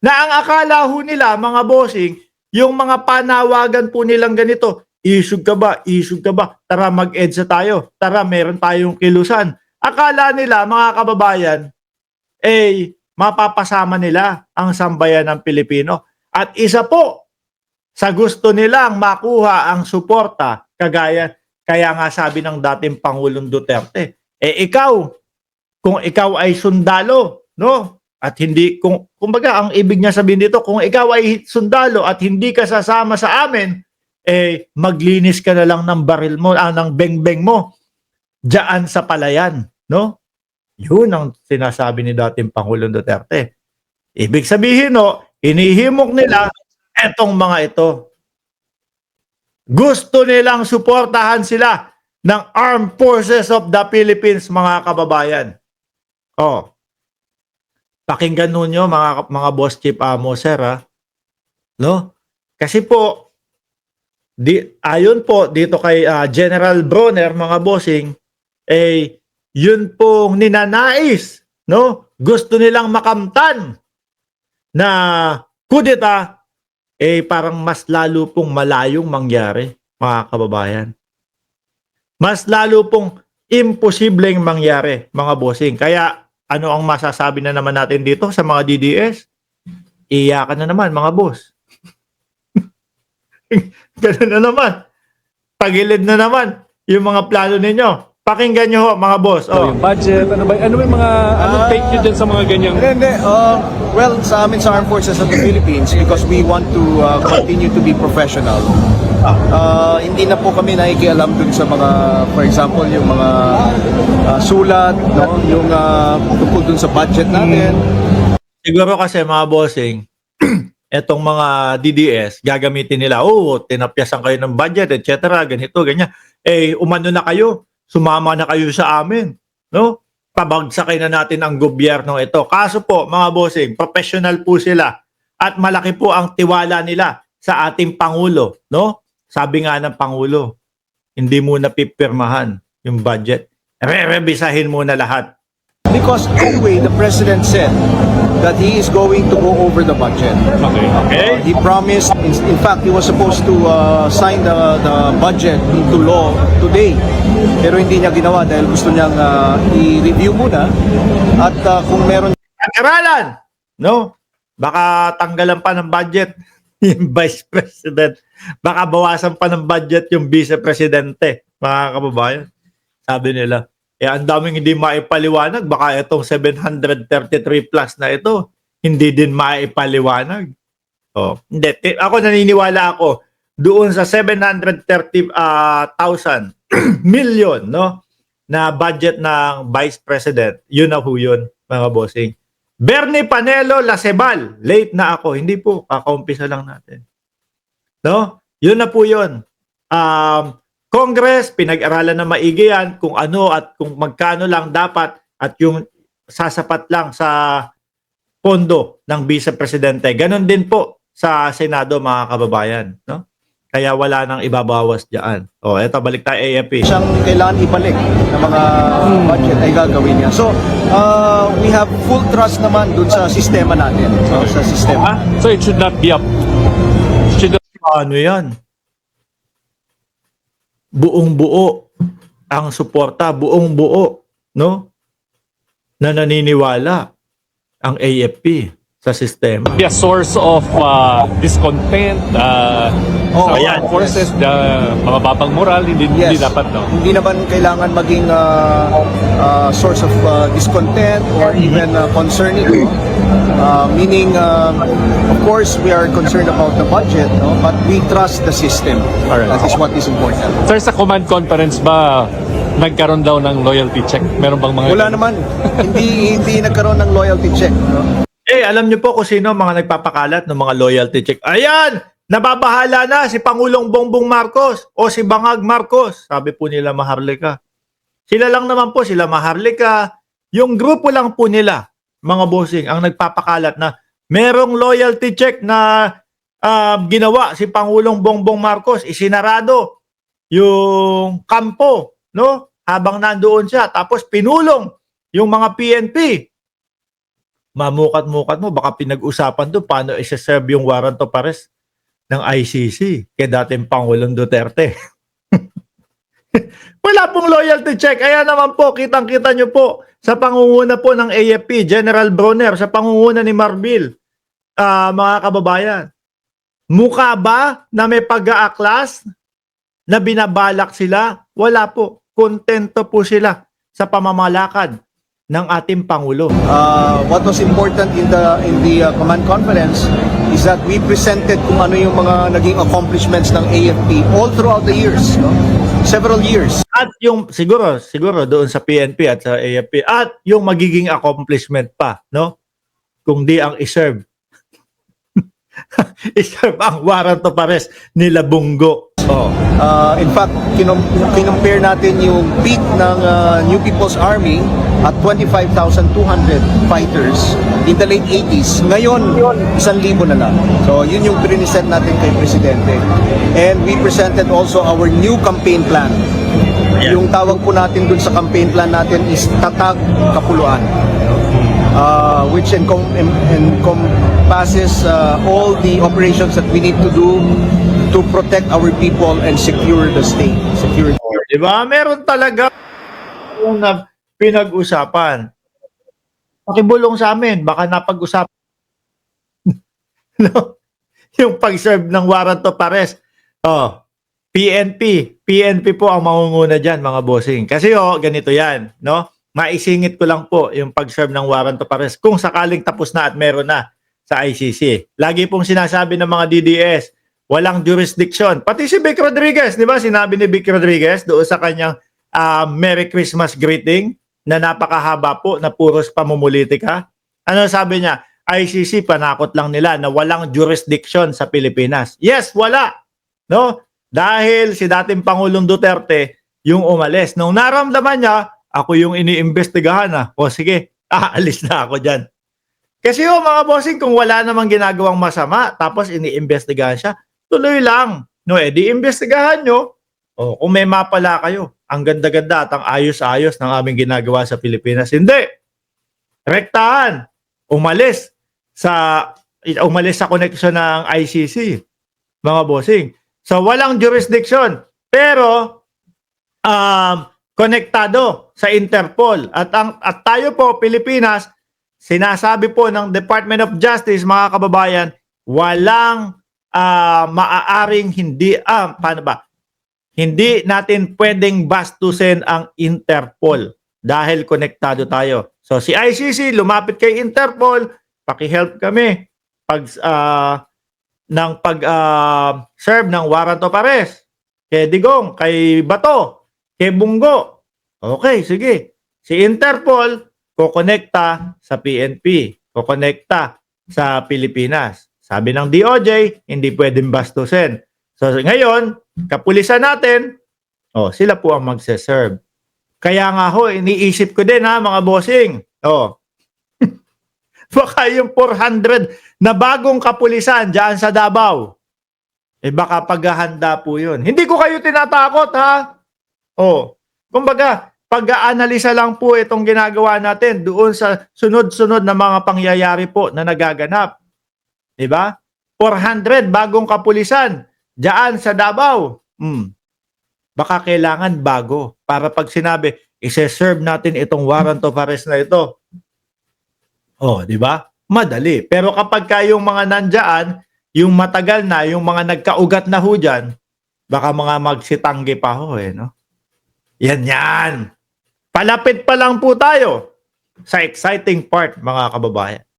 Na ang akala ho nila, mga bossing, yung mga panawagan po nilang ganito, isug ka ba? Isug ka ba? Tara mag-EDSA tayo. Tara meron tayong kilusan. Akala nila, mga kababayan, mapapasama nila ang sambayan ng Pilipino. At isa po sa gusto nilang makuha ang suporta, kaya nga sabi ng dating Pangulong Duterte, ikaw, kung ikaw ay sundalo, no? At hindi, kumbaga, ang ibig niya sabihin dito, kung ikaw ay sundalo at hindi ka sasama sa amin, maglinis ka na lang ng baril mo, ng bengbeng mo, diyan sa palayan, no? Yun ang sinasabi ni dating Pangulong Duterte. Ibig sabihin, no, hinihimok nila etong mga ito. Gusto nilang suportahan sila ng Armed Forces of the Philippines, mga kababayan. Oh. Pakinggan ninyo mga boss chief amo, sir, ha? No? Kasi po ayon po dito kay General Bronner, mga bossing, yun pong ninanais, no? Gusto nilang makamtan na kudeta, parang mas lalo pong malayong mangyari, mga kababayan. Mas lalo pong imposibleng mangyari, mga bossing. Kaya ano ang masasabi na naman natin dito sa mga DDS? Iyakan na naman, mga boss. Ganun na naman. Tagilid na naman yung mga plano ninyo. Pakinggan nyo ho, mga boss. So, yung budget, ano yung mga, anong take nyo dyan sa mga ganyang? Hindi. Well, sa amin sa Armed Forces of the Philippines, because we want to continue to be professional, hindi na po kami nakikialam dun sa mga, for example, yung mga sulat, no? Yung tungkol dun sa budget natin. Siguro kasi, mga bossing, etong mga DDS, gagamitin nila, tinapyasan kayo ng budget, etc., ganito, ganyan. Umano na kayo, sumama na kayo sa amin, no? Pabagsakin na natin ang gobyerno ito. Kaso po, mga bossing, professional po sila at malaki po ang tiwala nila sa ating Pangulo, no? Sabi nga ng Pangulo, hindi muna pipirmahan yung budget. Revisahin muna lahat. Because anyway, the President said that he is going to go over the budget. Okay. He promised, in fact, he was supposed to sign the budget into law today. Pero hindi niya ginawa dahil gusto niyang i-review muna. At kung meron... Pag-aralan, no? Baka tanggalan pa ng budget yung Vice President. Baka bawasan pa ng budget yung Vice Presidente, mga kababayan. Sabi nila. Ang daming hindi maipaliwanag. Baka itong 733 plus na ito, hindi din maipaliwanag. Hindi. Ako naniniwala ako doon sa 730,000 million, no, na budget ng Vice President. Yun na po yun, mga bossing. Bernie Panelo Lasebal, late na ako. Hindi po, kakaumpisa lang natin. No? Yun na po yun. Congress, pinag-aralan na maigi yan kung ano at kung magkano lang dapat at yung sasapat lang sa pondo ng Vice Presidente. Ganon din po sa Senado, mga kababayan. No? Kaya wala nang ibabawas dyan. Eto, balik tayo AFP. Siyang kailangan ibalik ng mga budget ay gagawin niya. So, we have full trust naman dun sa sistema natin. Sa sistema. So it should not be up. Ano yan? Buong-buo ang suporta, buong-buo, no? Na naniniwala ang AFP sa sistema. Be a source of discontent sa ayan, forces, mga babang moral, hindi dapat, no? Hindi naman kailangan maging source of discontent or even concern ito. Meaning, of course, we are concerned about the budget, no? But we trust the system. Alright. That is what is important. Sir, sa command conference ba, nagkaroon daw ng loyalty check? Meron bang mga... Wala naman. hindi nagkaroon ng loyalty check, no? Alam niyo po kung sino mga nagpapakalat ng mga loyalty check. Ayan! Nababahala na si Pangulong Bongbong Marcos o si Bangag Marcos. Sabi po nila Maharlika. Sila lang naman po, sila Maharlika. Yung grupo lang po nila, mga bossing, ang nagpapakalat na merong loyalty check na ginawa si Pangulong Bongbong Marcos. Isinarado yung kampo, no? Habang nandoon siya. Tapos pinulong yung mga PNP. mamukat-mukat mo, baka pinag-usapan doon paano isa-serve yung warrant of arrest ng ICC kay dating Pangulong Duterte. Wala pong loyalty check. Kaya naman po, kitang-kita nyo po sa pangunguna po ng AFP, General Bronner, sa pangunguna ni Marbil, mga kababayan. Mukha ba na may pag-aaklas na binabalak sila? Wala po. Kontento po sila sa pamamalakad ng ating Pangulo. What was important in the command conference is that we presented kung ano yung mga naging accomplishments ng AFP all throughout the years, no? Several years. At yung siguro doon sa PNP at sa AFP at yung magiging accomplishment pa, no? Kung di ang iserve iserve ang warrant of arrest nila Bungo. Oh. In fact, kinumpare natin yung peak ng New People's Army at 25,200 fighters in the late 80s. Ngayon, 1,000 na lang. So, yun yung present natin kay Presidente. And we presented also our new campaign plan. Yeah. Yung tawag po natin dun sa campaign plan natin is Tatag Kapuluan. Which encompasses all the operations that we need to do to protect our people and secure the state. Diba? Meron talaga yung pinag-usapan. Pakibulong sa amin, baka napag-usapan. No? Yung pag-serve ng warrant of arrest. Oh, PNP po ang mangunguna dyan, mga bossing. Kasi ganito yan, no? Maisingit ko lang po yung pag-serve ng warrant of arrest kung sakaling tapos na at meron na sa ICC. Lagi pong sinasabi ng mga DDS, walang jurisdiction. Pati si Vic Rodriguez, di ba? Sinabi ni Vic Rodriguez doon sa kanyang Merry Christmas greeting na napakahaba po na puros pamumulitika. Ano sabi niya? ICC, panakot lang nila na walang jurisdiction sa Pilipinas. Yes, wala. No? Dahil si dating Pangulong Duterte yung umalis. Nung naramdaman niya, ako yung iniimbestigahan. O sige, aalis na ako dyan. Kasi mga bossing, kung wala namang ginagawang masama, tapos iniimbestigahan siya, tuloy lang. No, di imbestigahan nyo. O, kung may mapala kayo, ang ganda-ganda at ang ayos-ayos ng aming ginagawa sa Pilipinas. Hindi. Rektahan. Umalis sa koneksyon ng ICC. Mga bossing. So, walang jurisdiction. Pero, konektado sa Interpol. At tayo po, Pilipinas, sinasabi po ng Department of Justice, mga kababayan, walang maaaring hindi natin pwedeng bastusin ang Interpol dahil konektado tayo. So si ICC lumapit kay Interpol, paki-help kami serve ng warrant of arrest kay Digong, kay Bato, kay Bungo. Okay, sige. Si Interpol kokonekta sa PNP, kokonekta sa Pilipinas. Sabi ng DOJ, hindi pwedeng bastusin. So ngayon, kapulisan natin, sila po ang magse-serve. Kaya nga iniisip ko din mga bossing. Baka yung 400 na bagong kapulisan dyan sa Davao, baka paghahanda po yun. Hindi ko kayo tinatakot, ha? Kumbaga, pag-aanalisa lang po itong ginagawa natin doon sa sunod-sunod na mga pangyayari po na nagaganap. Diba? 400 bagong kapulisan diyan sa Davao. Baka kailangan bago para pag sinabi, ise-serve natin itong warrant of arrest na ito. Di ba? Madali. Pero kapag kayong mga nandyan, yung matagal na, yung mga nagkaugat na ho dyan, baka mga magsitanggi pa no? Yan. Palapit pa lang po tayo sa exciting part, mga kababayan.